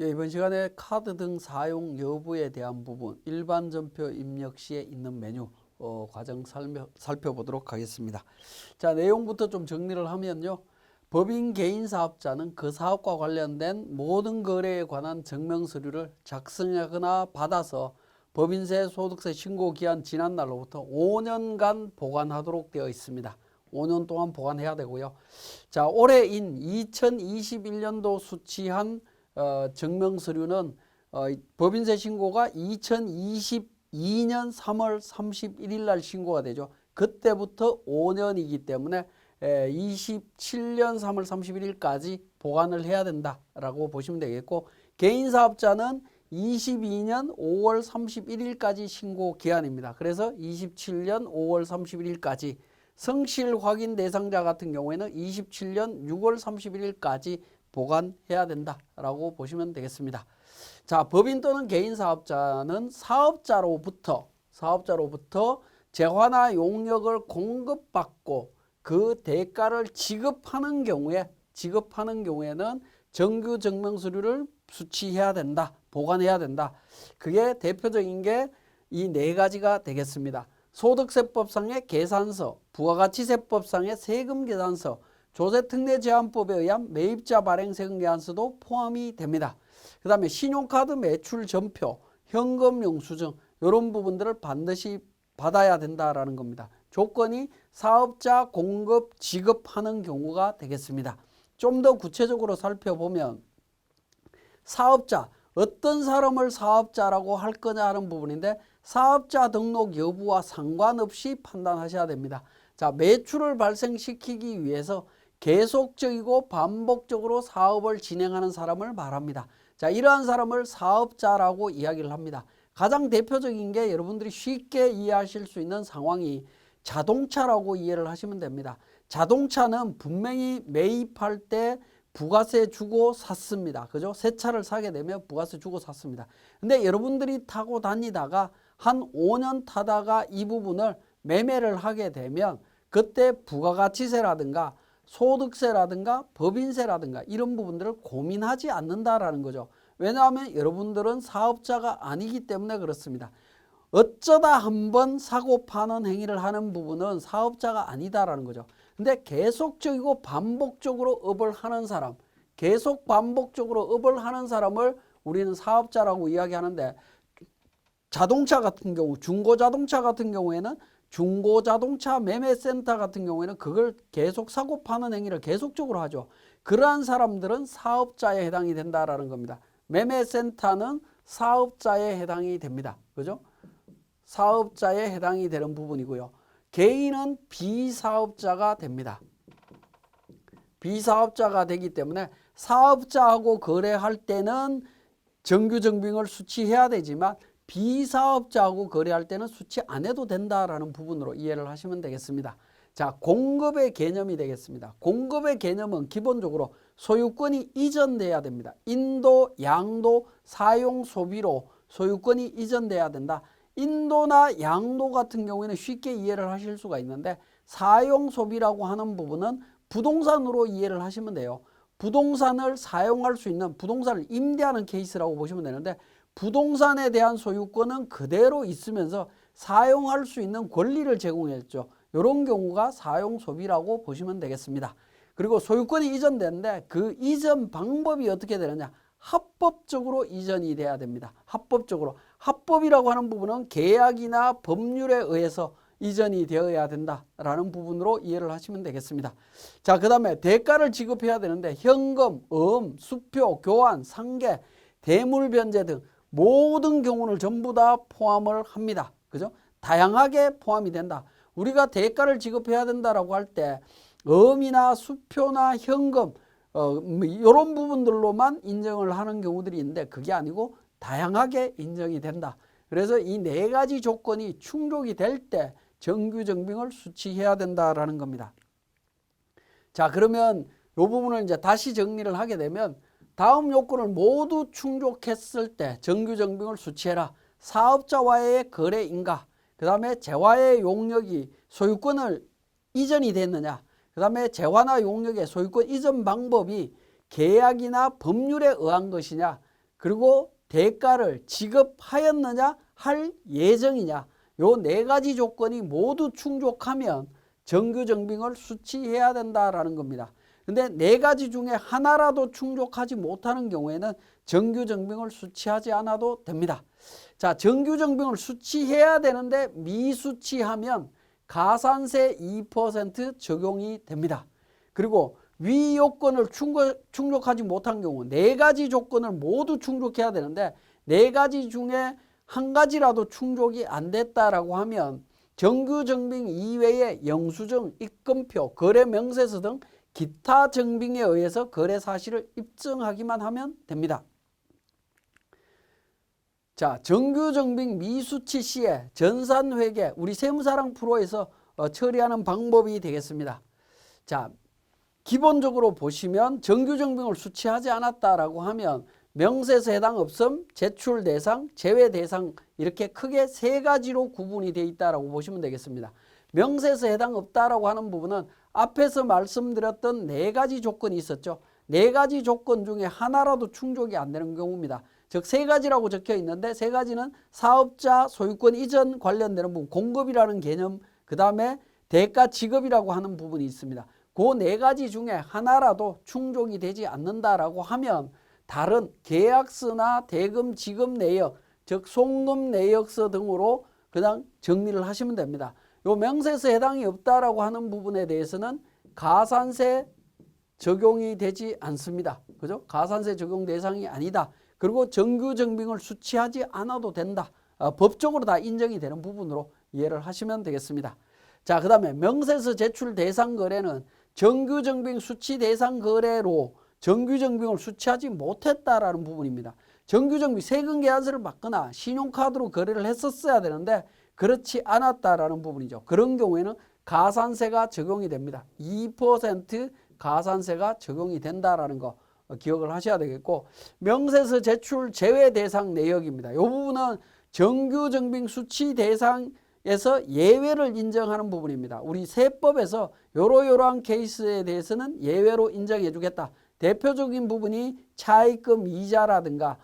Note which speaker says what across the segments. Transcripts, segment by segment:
Speaker 1: 이번 시간에 카드 등 사용 여부에 대한 부분, 일반 전표 입력 시에 있는 메뉴 과정 살펴보도록 하겠습니다. 자, 내용부터 좀 정리를 하면요. 법인 개인 사업자는 그 사업과 관련된 모든 거래에 관한 증명 서류를 작성하거나 받아서 법인세, 소득세 신고 기한 지난 날로부터 5년간 보관하도록 되어 있습니다. 5년 동안 보관해야 되고요. 자, 올해인 2021년도 수취한 증명 서류는 법인세 신고가 2022년 3월 31일 날 신고가 되죠. 그때부터 5년이기 때문에 27년 3월 31일까지 보관을 해야 된다라고 보시면 되겠고, 개인 사업자는 22년 5월 31일까지 신고 기한입니다. 그래서 27년 5월 31일까지, 성실 확인 대상자 같은 경우에는 27년 6월 31일까지 보관해야 된다라고 보시면 되겠습니다. 자, 법인 또는 개인 사업자는 사업자로부터 재화나 용역을 공급받고 그 대가를 지급하는 경우에는 정규 증명 서류를 수취해야 된다, 보관해야 된다. 그게 대표적인 게 이 네 가지가 되겠습니다. 소득세법상의 계산서, 부가가치세법상의 세금계산서, 조세특례제한법에 의한 매입자 발행 세금계산서도 포함이 됩니다. 그 다음에 신용카드 매출 전표, 현금 영수증 이런 부분들을 반드시 받아야 된다라는 겁니다. 조건이 사업자 공급 지급하는 경우가 되겠습니다. 좀 더 구체적으로 살펴보면 사업자, 어떤 사람을 사업자라고 할 거냐 하는 부분인데, 사업자 등록 여부와 상관없이 판단하셔야 됩니다. 자, 매출을 발생시키기 위해서 계속적이고 반복적으로 사업을 진행하는 사람을 말합니다. 자, 이러한 사람을 사업자라고 이야기를 합니다. 가장 대표적인 게 여러분들이 쉽게 이해하실 수 있는 상황이 자동차라고 이해를 하시면 됩니다. 자동차는 분명히 매입할 때 부가세 주고 샀습니다. 그죠? 새 차를 사게 되면 부가세 주고 샀습니다. 근데 여러분들이 타고 다니다가 한 5년 타다가 이 부분을 매매를 하게 되면 그때 부가가치세라든가 소득세라든가 법인세라든가 이런 부분들을 고민하지 않는다라는 거죠. 왜냐하면 여러분들은 사업자가 아니기 때문에 그렇습니다. 어쩌다 한번 사고 파는 행위를 하는 부분은 사업자가 아니다라는 거죠. 근데 계속적이고 반복적으로 업을 하는 사람, 계속 반복적으로 업을 하는 사람을 우리는 사업자라고 이야기하는데, 자동차 같은 경우, 중고자동차 같은 경우에는 중고자동차 매매센터 같은 경우에는 그걸 계속 사고 파는 행위를 계속적으로 하죠. 그러한 사람들은 사업자에 해당이 된다라는 겁니다. 매매센터는 사업자에 해당이 됩니다. 그죠? 사업자에 해당이 되는 부분이고요. 개인은 비사업자가 됩니다. 비사업자가 되기 때문에 사업자하고 거래할 때는 정규증빙을 수취해야 되지만 비사업자하고 거래할 때는 수취 안 해도 된다라는 부분으로 이해를 하시면 되겠습니다. 자, 공급의 개념이 되겠습니다. 공급의 개념은 기본적으로 소유권이 이전돼야 됩니다. 인도, 양도, 사용, 소비로 소유권이 이전돼야 된다. 인도나 양도 같은 경우에는 쉽게 이해를 하실 수가 있는데, 사용, 소비라고 하는 부분은 부동산으로 이해를 하시면 돼요. 부동산을 사용할 수 있는, 부동산을 임대하는 케이스라고 보시면 되는데, 부동산에 대한 소유권은 그대로 있으면서 사용할 수 있는 권리를 제공했죠. 이런 경우가 사용 소비라고 보시면 되겠습니다. 그리고 소유권이 이전되는데 그 이전 방법이 어떻게 되느냐? 합법적으로 이전이 돼야 됩니다. 합법적으로. 합법이라고 하는 부분은 계약이나 법률에 의해서 이전이 되어야 된다라는 부분으로 이해를 하시면 되겠습니다. 자, 그 다음에 대가를 지급해야 되는데 현금, 수표, 교환, 상계, 대물 변제 등 모든 경우를 전부 다 포함을 합니다. 그죠? 다양하게 포함이 된다. 우리가 대가를 지급해야 된다라고 할 때 이나 수표나 현금 이런 부분들로만 인정을 하는 경우들이 있는데, 그게 아니고 다양하게 인정이 된다. 그래서 이 네 가지 조건이 충족이 될 때 정규증빙을 수취해야 된다라는 겁니다. 자, 그러면 이 부분을 이제 다시 정리를 하게 되면 다음 요건을 모두 충족했을 때 정규증빙을 수취해라. 사업자와의 거래인가, 그 다음에 재화의 용역이 소유권을 이전이 됐느냐, 그 다음에 재화나 용역의 소유권 이전 방법이 계약이나 법률에 의한 것이냐, 그리고 대가를 지급하였느냐 할 예정이냐 요 네 가지 조건이 모두 충족하면 정규정빙을 수취해야 된다라는 겁니다. 근데 네 가지 중에 하나라도 충족하지 못하는 경우에는 정규정빙을 수취하지 않아도 됩니다. 자, 정규정빙을 수취해야 되는데 미수취하면 가산세 2% 적용이 됩니다. 그리고 위 요건을 충족하지 못한 경우 네 가지 조건을 모두 충족해야 되는데 네 가지 중에 한 가지라도 충족이 안 됐다라고 하면 정규정빙 이외에 영수증, 입금표, 거래명세서 등 기타 정빙에 의해서 거래 사실을 입증하기만 하면 됩니다. 자, 정규정빙 미수취 시에 전산회계 우리 세무사랑 프로에서 처리하는 방법이 되겠습니다. 자, 기본적으로 보시면 정규정빙을 수취하지 않았다라고 하면 명세서 해당 없음, 제출 대상, 제외 대상 이렇게 크게 세 가지로 구분이 되어 있다라고 보시면 되겠습니다. 명세서 해당 없다라고 하는 부분은 앞에서 말씀드렸던 네 가지 조건이 있었죠. 네 가지 조건 중에 하나라도 충족이 안 되는 경우입니다. 즉 세 가지라고 적혀 있는데 세 가지는 사업자 소유권 이전 관련되는 부분, 공급이라는 개념, 그 다음에 대가 지급이라고 하는 부분이 있습니다. 그 네 가지 중에 하나라도 충족이 되지 않는다라고 하면 다른 계약서나 대금 지급 내역, 즉 송금 내역서 등으로 그냥 정리를 하시면 됩니다. 요 명세서 해당이 없다라고 하는 부분에 대해서는 가산세 적용이 되지 않습니다. 그죠? 가산세 적용 대상이 아니다. 그리고 정규정빙을 수취하지 않아도 된다. 법적으로 다 인정이 되는 부분으로 이해를 하시면 되겠습니다. 자, 그 다음에 명세서 제출 대상 거래는 정규정빙 수취 대상 거래로 정규정빙을 수취하지 못했다라는 부분입니다. 정규정빙 세금 계약서를 받거나 신용카드로 거래를 했었어야 되는데 그렇지 않았다라는 부분이죠. 그런 경우에는 가산세가 적용이 됩니다. 2% 가산세가 적용이 된다라는 거 기억을 하셔야 되겠고, 명세서 제출 제외 대상 내역입니다. 이 부분은 정규정빙 수취 대상에서 예외를 인정하는 부분입니다. 우리 세법에서 요러요러한 케이스에 대해서는 예외로 인정해 주겠다. 대표적인 부분이 차입금 이자라든가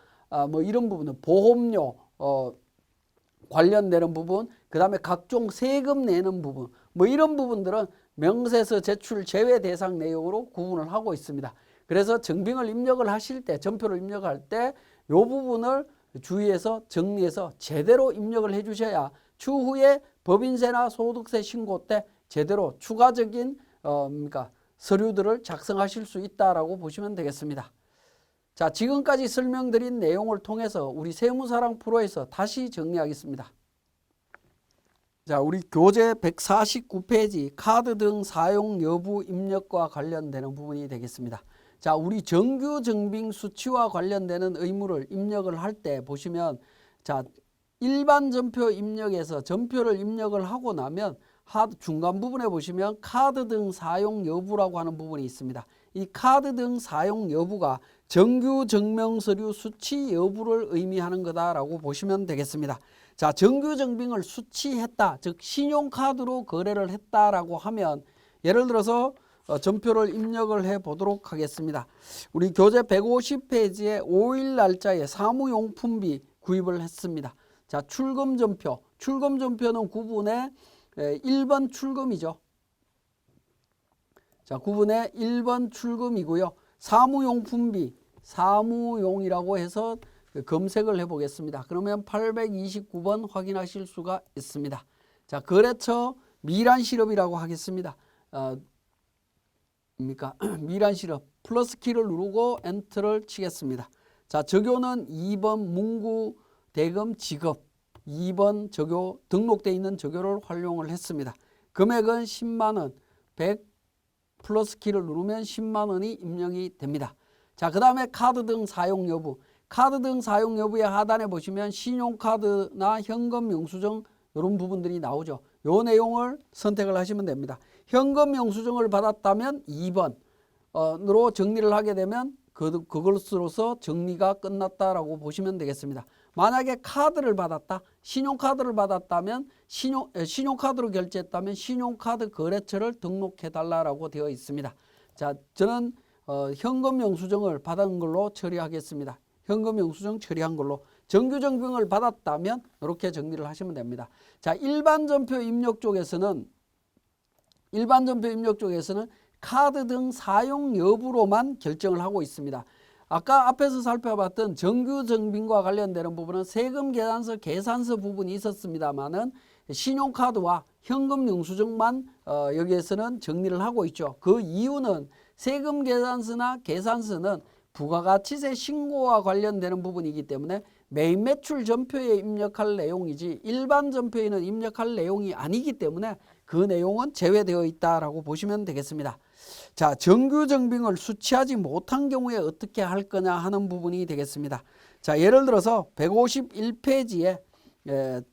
Speaker 1: 뭐 이런 부분은 보험료 관련되는 부분, 그 다음에 각종 세금 내는 부분, 뭐 이런 부분들은 명세서 제출 제외 대상 내용으로 구분을 하고 있습니다. 그래서 정빙을 입력을 하실 때, 전표를 입력할 때 이 부분을 주의해서 정리해서 제대로 입력을 해 주셔야 추후에 법인세나 소득세 신고 때 제대로 추가적인 서류들을 작성하실 수 있다라고 보시면 되겠습니다. 자, 지금까지 설명드린 내용을 통해서 우리 세무사랑 프로에서 다시 정리하겠습니다. 자, 우리 교재 149페이지 카드 등 사용 여부 입력과 관련되는 부분이 되겠습니다. 자, 우리 정규정빙 수취와 관련되는 의무를 입력을 할 때 보시면, 자, 일반 전표 입력에서 전표를 입력을 하고 나면 중간 부분에 보시면 카드 등 사용 여부라고 하는 부분이 있습니다. 이 카드 등 사용 여부가 정규 증명서류 수취 여부를 의미하는 거다라고 보시면 되겠습니다. 자, 정규 정빙을 수취했다, 즉 신용카드로 거래를 했다라고 하면 예를 들어서 전표를 입력을 해 보도록 하겠습니다. 우리 교재 150페이지에 5일 날짜에 사무용품비 구입을 했습니다. 자, 출금전표. 출금전표는 구분에 1번 출금이죠. 자, 구분에 1번 출금이고요. 사무용품비, 사무용이라고 해서 검색을 해 보겠습니다. 그러면 829번 확인하실 수가 있습니다. 자, 거래처 미란실업이라고 하겠습니다. 미란실업 플러스 키를 누르고 엔터를 치겠습니다. 자, 적요는 2번 문구 대금 지급, 2번 적요 등록되어 있는 적요를 활용을 했습니다. 금액은 10만원, 100 플러스 키를 누르면 10만원이 입력이 됩니다. 자, 그 다음에 카드 등 사용 여부. 카드 등 사용 여부의 하단에 보시면 신용카드나 현금 영수증 이런 부분들이 나오죠. 이 내용을 선택을 하시면 됩니다. 현금 영수증을 받았다면 2번으로 정리를 하게 되면 그것으로서 정리가 끝났다라고 보시면 되겠습니다. 만약에 카드를 받았다, 신용카드를 받았다면 신용카드로 결제했다면 신용카드 거래처를 등록해 달라고 되어 있습니다. 자, 저는 현금 영수증을 받은 걸로 처리하겠습니다. 현금 영수증 처리한 걸로. 정규증빙을 받았다면 이렇게 정리를 하시면 됩니다. 자, 일반 전표 입력 쪽에서는 카드 등 사용 여부로만 결정을 하고 있습니다. 아까 앞에서 살펴봤던 정규증빙과 관련되는 부분은 세금 계산서, 계산서 부분이 있었습니다만은 신용카드와 현금 영수증만 여기에서는 정리를 하고 있죠. 그 이유는 세금 계산서나 계산서는 부가가치세 신고와 관련되는 부분이기 때문에 매입 매출 전표에 입력할 내용이지 일반 전표에는 입력할 내용이 아니기 때문에 그 내용은 제외되어 있다라고 보시면 되겠습니다. 자, 정규증빙을 수취하지 못한 경우에 어떻게 할 거냐 하는 부분이 되겠습니다. 자, 예를 들어서 151페이지에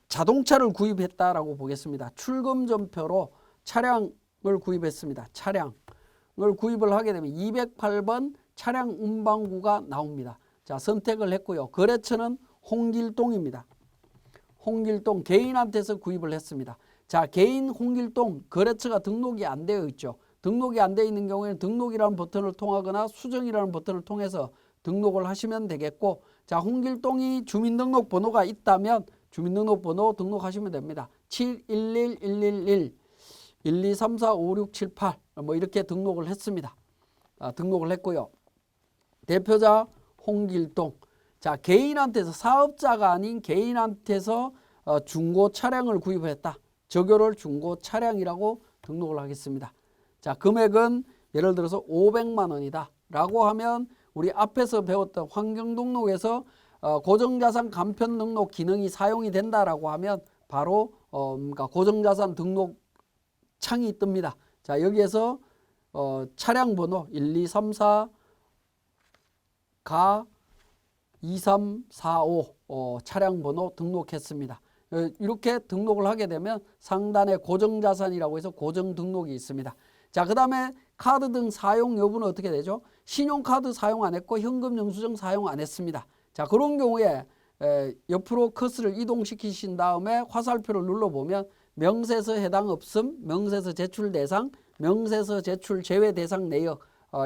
Speaker 1: 자동차를 구입했다라고 보겠습니다. 출금전표로 차량을 구입했습니다. 차량을 구입을 하게 되면 208번 차량 운반구가 나옵니다. 자, 선택을 했고요. 거래처는 홍길동입니다. 홍길동 개인한테서 구입을 했습니다. 자, 개인 홍길동 거래처가 등록이 안 되어 있죠. 등록이 안 되어 있는 경우에는 등록이라는 버튼을 통하거나 수정이라는 버튼을 통해서 등록을 하시면 되겠고, 자, 홍길동이 주민등록번호가 있다면 주민등록번호 등록하시면 됩니다. 711111 12345678 뭐 이렇게 등록을 했습니다. 등록을 했고요. 대표자 홍길동. 자, 개인한테서, 사업자가 아닌 개인한테서 중고 차량을 구입했다. 저교를 중고 차량이라고 등록을 하겠습니다. 자, 금액은 예를 들어서 500만 원이다 라고 하면 우리 앞에서 배웠던 환경등록에서 고정자산 간편 등록 기능이 사용이 된다라고 하면 바로 그러니까 고정자산 등록 창이 뜹니다. 자, 여기에서 차량 번호 1234 가 2345 차량 번호 등록했습니다. 이렇게 등록을 하게 되면 상단에 고정자산이라고 해서 고정 등록이 있습니다. 자, 그 다음에 카드 등 사용 여부는 어떻게 되죠? 신용카드 사용 안 했고 현금 영수증 사용 안 했습니다. 자, 그런 경우에 옆으로 커스를 이동시키신 다음에 화살표를 눌러보면 명세서 해당 없음, 명세서 제출 대상, 명세서 제출 제외 대상 내역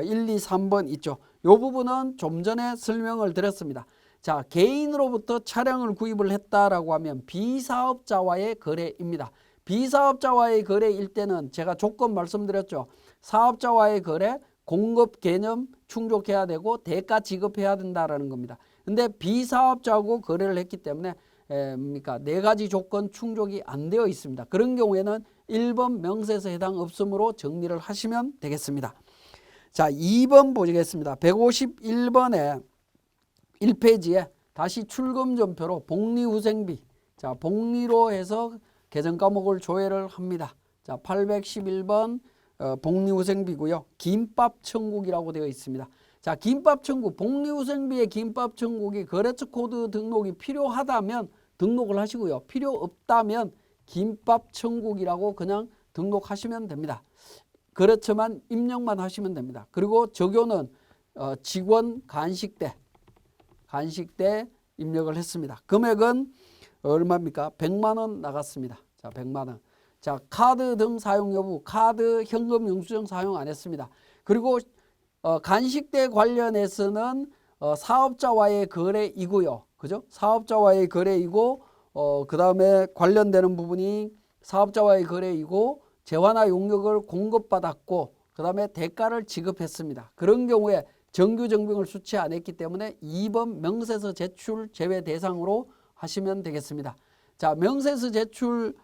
Speaker 1: 1, 2, 3번 있죠. 이 부분은 좀 전에 설명을 드렸습니다. 자, 개인으로부터 차량을 구입을 했다라고 하면 비사업자와의 거래입니다. 비사업자와의 거래일 때는 제가 조건 말씀드렸죠. 사업자와의 거래, 공급 개념 충족해야 되고 대가 지급해야 된다라는 겁니다. 근데 비사업자하고 거래를 했기 때문에 그러니까 네 가지 조건 충족이 안 되어 있습니다. 그런 경우에는 1번 명세서 해당 없음으로 정리를 하시면 되겠습니다. 자, 2번 보시겠습니다. 151번에 1페이지에 다시 출금전표로 복리후생비, 자, 복리로 해서 계정 과목을 조회를 합니다. 자, 811번 복리후생비고요. 김밥천국이라고 되어 있습니다. 자, 김밥천국, 복리후생비의 김밥천국이 거래처 코드 등록이 필요하다면 등록을 하시고요. 필요 없다면 김밥천국이라고 그냥 등록하시면 됩니다. 거래처만 입력만 하시면 됩니다. 그리고 적요는 직원 간식대 입력을 했습니다. 금액은 얼마입니까? 100만 원 나갔습니다. 자, 100만 원. 자, 카드 등 사용 여부, 카드, 현금, 영수증 사용 안 했습니다. 그리고 간식대 관련해서는 사업자와의 거래이고요. 그죠? 사업자와의 거래이고 그 다음에 관련되는 부분이 사업자와의 거래이고 재화나 용역을 공급받았고 그 다음에 대가를 지급했습니다. 그런 경우에 정규증빙을 수취 안 했기 때문에 2번 명세서 제출 제외 대상으로 하시면 되겠습니다. 자, 명세서 제출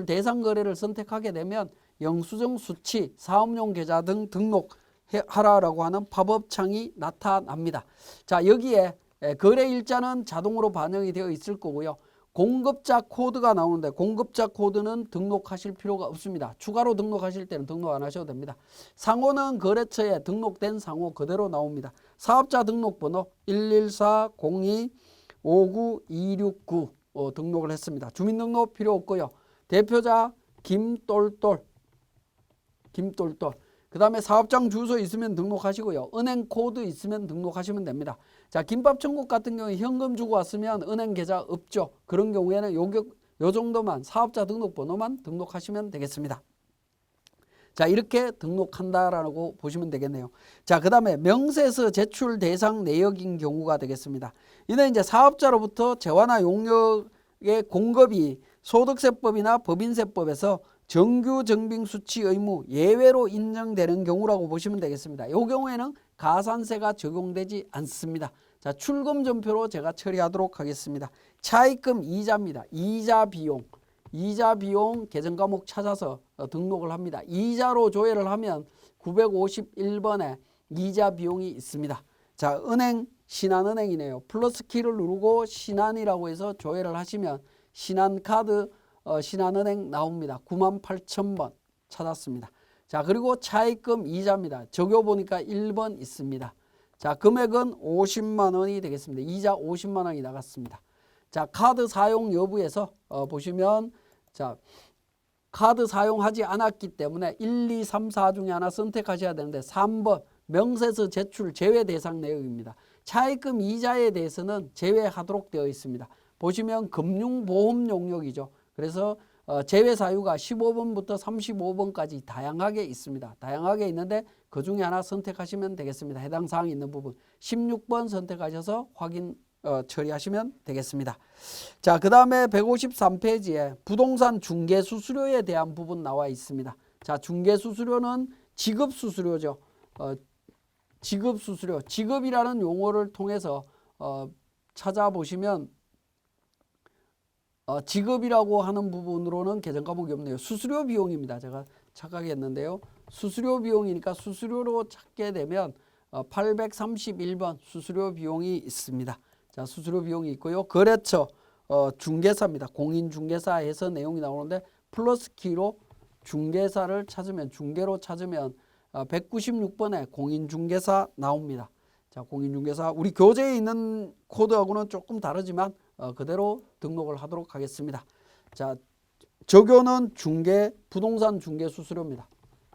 Speaker 1: 대상 거래를 선택하게 되면 영수증 수취, 사업용 계좌 등 등록하라라고 하는 팝업창이 나타납니다. 자, 여기에 거래 일자는 자동으로 반영이 되어 있을 거고요. 공급자 코드가 나오는데 공급자 코드는 등록하실 필요가 없습니다. 추가로 등록하실 때는 등록 안 하셔도 됩니다. 상호는 거래처에 등록된 상호 그대로 나옵니다. 사업자 등록번호 11402592269 등록을 했습니다. 주민등록 필요 없고요. 대표자 김똘똘. 그 다음에 사업장 주소 있으면 등록하시고요. 은행 코드 있으면 등록하시면 됩니다. 자, 김밥천국 같은 경우에 현금 주고 왔으면 은행 계좌 없죠. 그런 경우에는 요 정도만 사업자 등록번호만 등록하시면 되겠습니다. 자, 이렇게 등록한다라고 보시면 되겠네요. 자, 그 다음에 명세서 제출 대상 내역인 경우가 되겠습니다. 이는 이제 사업자로부터 재화나 용역의 공급이 소득세법이나 법인세법에서 정규 증빙 수치 의무 예외로 인정되는 경우라고 보시면 되겠습니다. 이 경우에는 가산세가 적용되지 않습니다. 자, 출금 전표로 제가 처리하도록 하겠습니다. 차입금 이자입니다. 이자 비용 계정 과목 찾아서 등록을 합니다. 이자로 조회를 하면 951번에 이자 비용이 있습니다. 자, 은행 신한은행이네요. 플러스 키를 누르고 신한이라고 해서 조회를 하시면 신한카드 신한은행 나옵니다. 98,000번 찾았습니다. 자, 그리고 차입금 이자입니다. 적요 보니까 1번 있습니다. 자, 금액은 50만 원이 되겠습니다. 이자 50만 원이 나갔습니다. 자, 카드 사용 여부에서 보시면 자, 카드 사용하지 않았기 때문에 1, 2, 3, 4 중에 하나 선택하셔야 되는데 3번 명세서 제출 제외 대상 내역입니다. 차입금 이자에 대해서는 제외하도록 되어 있습니다. 보시면 금융보험 용역이죠. 그래서 제외 사유가 15번부터 35번까지 다양하게 있습니다. 다양하게 있는데 그 중에 하나 선택하시면 되겠습니다. 해당 사항이 있는 부분 16번 선택하셔서 확인 처리하시면 되겠습니다. 자, 그 다음에 153페이지에 부동산 중개수수료에 대한 부분 나와 있습니다. 자, 중개수수료는 지급수수료죠. 지급수수료, 지급이라는 용어를 통해서 찾아보시면 지급이라고 하는 부분으로는 계정 과목이 없네요. 수수료 비용입니다. 제가 착각했는데요. 수수료 비용이니까 수수료로 찾게 되면 831번 수수료 비용이 있습니다. 자, 수수료 비용이 있고요. 거래처 중개사입니다. 공인중개사에서 내용이 나오는데 플러스 키로 중개사를 찾으면 중개로 찾으면 196번에 공인중개사 나옵니다. 자, 공인중개사 우리 교재에 있는 코드하고는 조금 다르지만 그대로 등록을 하도록 하겠습니다. 자, 적요는 중개 부동산 중개 수수료입니다.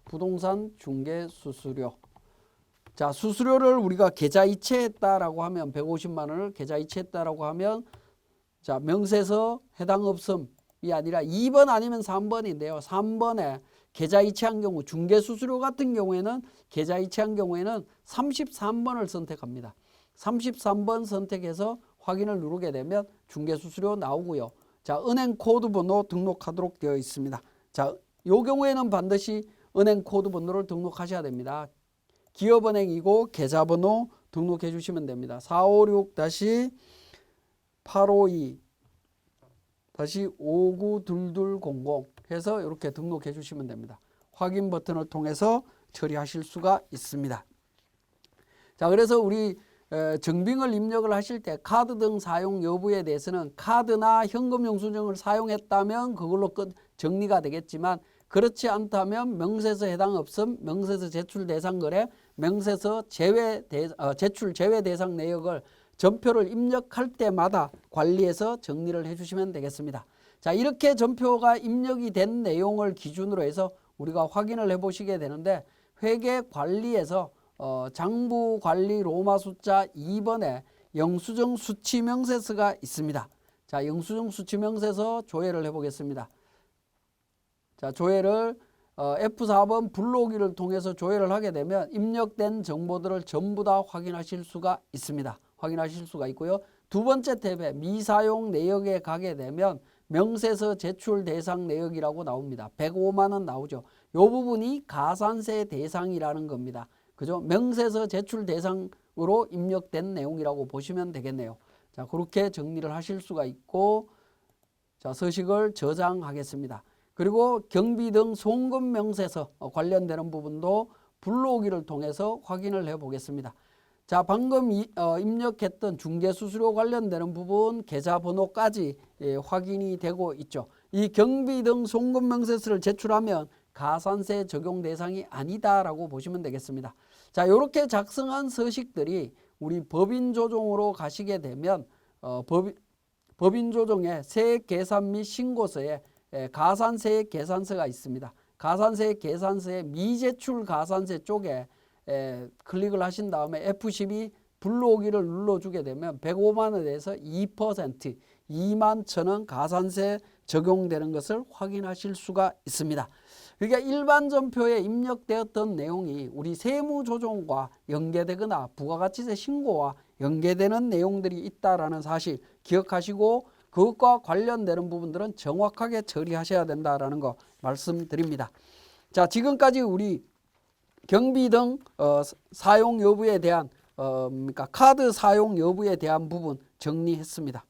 Speaker 1: 부동산 중개 수수료. 자, 수수료를 우리가 계좌 이체했다라고 하면 150만 원을 계좌 이체했다라고 하면 자, 명세서 해당 없음이 아니라 2번 아니면 3번인데요. 3번에 계좌 이체한 경우 중개 수수료 같은 경우에는 계좌 이체한 경우에는 33번을 선택합니다. 33번 선택해서 확인을 누르게 되면 중개 수수료 나오고요. 자, 은행 코드 번호 등록하도록 되어 있습니다. 자, 요 경우에는 반드시 은행 코드 번호를 등록하셔야 됩니다. 기업은행이고 계좌번호 등록해 주시면 됩니다. 456-852-5922200 해서 이렇게 등록해 주시면 됩니다. 확인 버튼을 통해서 처리하실 수가 있습니다. 자, 그래서 우리 증빙을 입력을 하실 때 카드 등 사용 여부에 대해서는 카드나 현금 영수증을 사용했다면 그걸로 끝 정리가 되겠지만 그렇지 않다면 명세서 해당 없음, 명세서 제출 대상 거래, 명세서 제출 제외 대상 내역을 전표를 입력할 때마다 관리해서 정리를 해주시면 되겠습니다. 자, 이렇게 전표가 입력이 된 내용을 기준으로 해서 우리가 확인을 해보시게 되는데 회계관리에서 장부관리 로마 숫자 2번에 영수증 수치명세서가 있습니다. 자, 영수증 수치명세서 조회를 해보겠습니다. 자, 조회를 F4번 불러오기를 통해서 조회를 하게 되면 입력된 정보들을 전부 다 확인하실 수가 있습니다. 확인하실 수가 있고요. 두 번째 탭에 미사용 내역에 가게 되면 명세서 제출 대상 내역이라고 나옵니다. 105만 원 나오죠. 이 부분이 가산세 대상이라는 겁니다. 그죠? 명세서 제출 대상으로 입력된 내용이라고 보시면 되겠네요. 자, 그렇게 정리를 하실 수가 있고, 자, 서식을 저장하겠습니다. 그리고 경비 등 송금 명세서 관련되는 부분도 불러오기를 통해서 확인을 해 보겠습니다. 자, 방금 입력했던 중개수수료 관련되는 부분 계좌번호까지 확인이 되고 있죠. 이 경비 등 송금 명세서를 제출하면 가산세 적용 대상이 아니다라고 보시면 되겠습니다. 자, 이렇게 작성한 서식들이 우리 법인조정으로 가시게 되면 법인조정의 세액계산 및 신고서에 가산세 계산서가 있습니다. 가산세 계산서의 미제출 가산세 쪽에 클릭을 하신 다음에 F12 불러오기를 눌러주게 되면 105만 원에 대해서 2% 2만 1,000원 가산세 적용되는 것을 확인하실 수가 있습니다. 그러니까 일반 전표에 입력되었던 내용이 우리 세무조정과 연계되거나 부가가치세 신고와 연계되는 내용들이 있다라는 사실 기억하시고 그것과 관련되는 부분들은 정확하게 처리하셔야 된다라는 거 말씀드립니다. 자, 지금까지 우리 경비 등 사용 여부에 대한 그러니까 카드 사용 여부에 대한 부분 정리했습니다.